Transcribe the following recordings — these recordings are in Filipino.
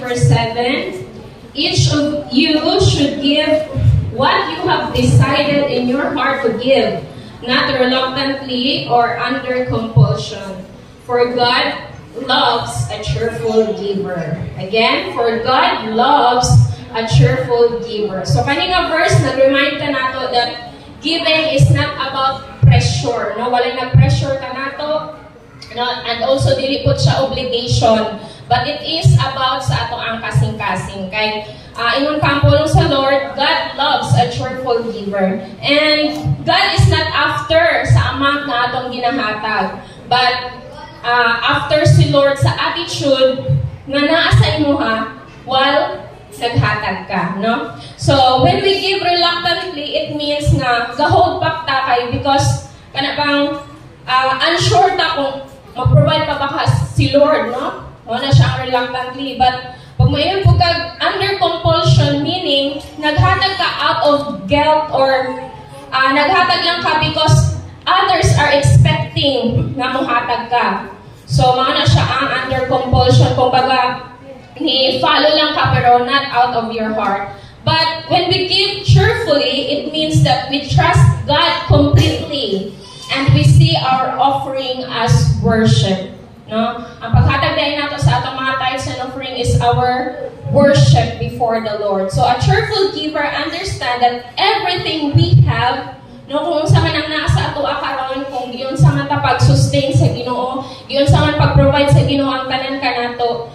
verse 7, each of you should give what you have decided in your heart to give, not reluctantly or under compulsion. For God loves a cheerful giver. Again, for God loves a cheerful giver. So kaninga verse, nag-remind ka nato that giving is not about pressure. No? Walay na-pressure ka nato. No? And also, dili po siya obligation. But it is about sa ato ang kasing-kasing. Kay ingon kampo sa Lord, God loves a cheerful giver. And God is not after sa amount na atong ginahatag. But after si Lord sa attitude na naa sa imuha while naghatag ka, no? So, when we give reluctantly, it means na ga-hold back ta kay because kana bang unsure ta kung mag-provide pa ba si Lord, no? Wala siya reluctantly. But pag mayon po kag under compulsion, meaning naghatag ka out of guilt or naghatag lang ka because others are expecting na muhatag ka. So, mga na siya ang under compulsion. Kung baga, ni-follow lang ka pero not out of your heart. But when we give cheerfully, it means that we trust God completely and we see our offering as worship. No? Ang paghatag dahil nato sa atong mga tithes and offering is our worship before the Lord. So a cheerful giver understand that everything we have, no, kung sa man ang nasa ato akaron, kung giyon sa man ta pag-sustain sa Ginoo, giyon sa man pag-provide sa Ginoo ang tanan kanato,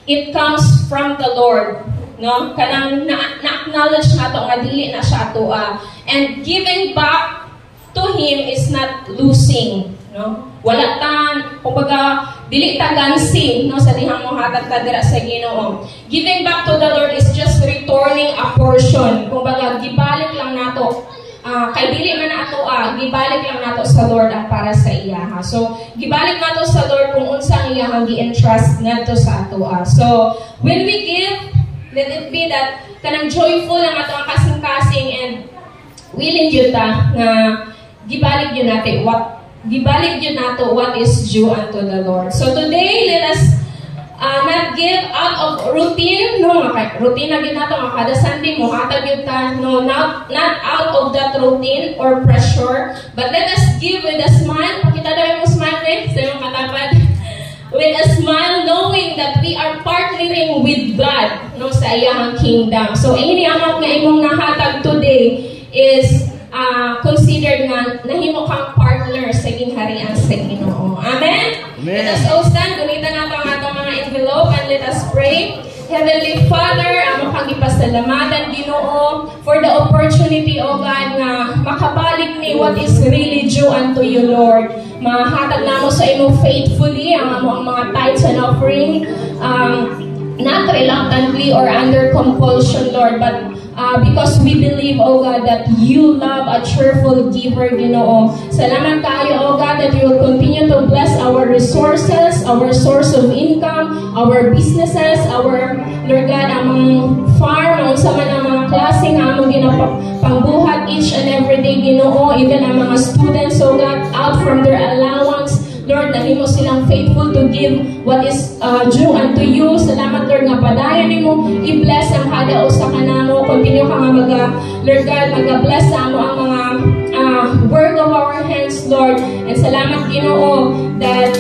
it comes from the Lord, no? Kanang na-acknowledge nato nga dili na siya ato. And giving back to Him is not losing, no? Wala tan, kumbaga dili ta gansing, no, sa dihang mohatag ta dira sa Ginoo. Giving back to the Lord is just returning a portion. Kumbaga gibalik lang nato. Kay dili man ato gibalik lang nato sa Lord ang para sa iya. So gibalik nato sa Lord kung unsang iya ang gi-entrust nato sa ato. So when we give, let it be that kanang joyful ang ato ang kasing-kasing and willing yun ta nga gibalik yun nato what is due unto the Lord. So today, let us not give out of routine, no, routine na ginato nga kada Sunday mo hatag yun ta, no, not out of that routine or pressure, but let us give with a smile. Pakita daw yung smile sa yung katapat. With a smile, knowing that we are partnering with God, no, sa iyang kingdom. So ini amount nga imong nahatag today is considered nga nahimo kang partner sa gingharian sa Ginoo. Amen? Let us all stand. Gunitan nato ang atong mga envelope and let us pray. Heavenly Father, amo kang ipasalamatan Ginoo for the opportunity, O God, na makabalik ni what is really due unto you, Lord. Mahatag namo sa imo faithfully ang mga tithes and offering, not reluctantly or under compulsion, Lord, but because we believe, O God, that you love a cheerful giver, Ginoo. Salamat kayo, O God, that you will continue to bless our resources, our source of income, our businesses, our, Lord God, among farm, ang sa man ang mga klase nga among ginapangbuhat each and every day, Ginoo, even ang mga students, O God, out from their allowance, Lord, nahimo silang faithful to give what is due unto you. Salamat, Lord, nga padayon nimo i-bless ang kada usa kanamo. Continue ka nga Lord God, mag-bless sa amo ang mga work of our hands, Lord. And salamat, Ginoo, that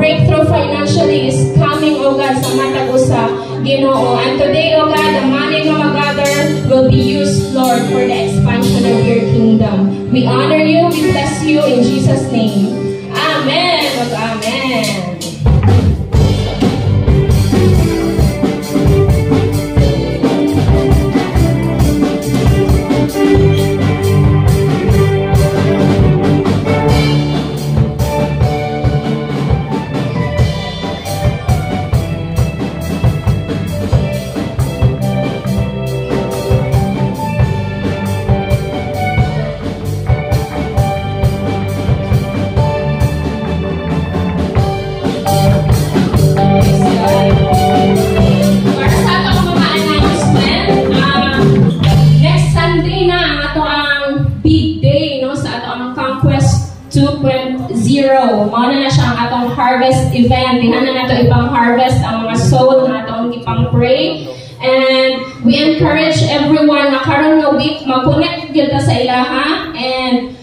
breakthrough financially is coming, O God, sa matag usa, Ginoo. And today, O God, the money nga mag-gather will be used, Lord, for the expansion of your kingdom. We honor you, we bless you in Jesus' name. Amen. Amen. tomorrow, mao na siya ang atong harvest event. Dihan na nato ipang harvest ang mga soul na atong ipang pray. And we encourage everyone na karon nga week mag-connect gyud ta sa ilaha, and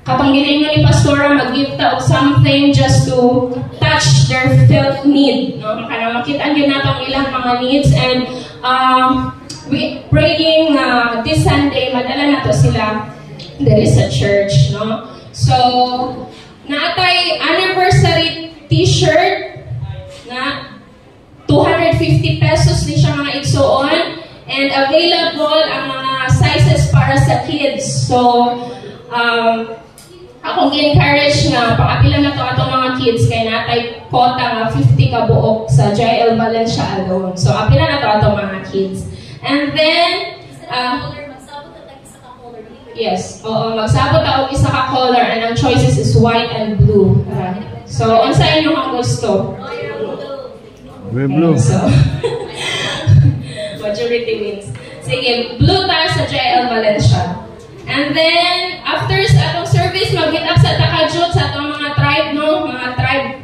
katong giningon ni Pastora, mag-give ta og something just to touch their felt need, no? Kana makita gyud natong ilang mga needs, and we praying this Sunday madala nato sila there is a church, no? So naatay anniversary t-shirt na 250 pesos ni siya mga igsuon, and available ang mga sizes para sa kids. So akong gi-encourage nga pang-apila na to atong mga kids kay natay quota nga 50 ka buok sa JL Valencia alone. So apila na to atong mga kids. And then yes, magsabot ta og isa ka color, and ang choices is white and blue. So unsa inyo ang gusto? We're blue. So majority wins. Sige, blue ta sa JL Valencia. And then, after sa atong service, mag-get up sa Takajut, sa atong mga tribe, no? Mga tribe,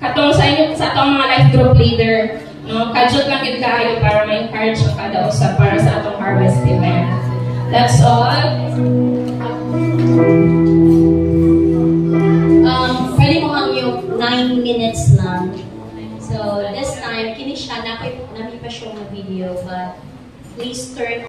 katong sa inyo, sa atong mga life group leader, no? Kajut lang yun kayo para ma-encourage ang kada usa para sa atong harvest event. That's all. Pwede mo ang yung 9 minutes lang. So, this time, kini siya, namin pa siyang video, but please turn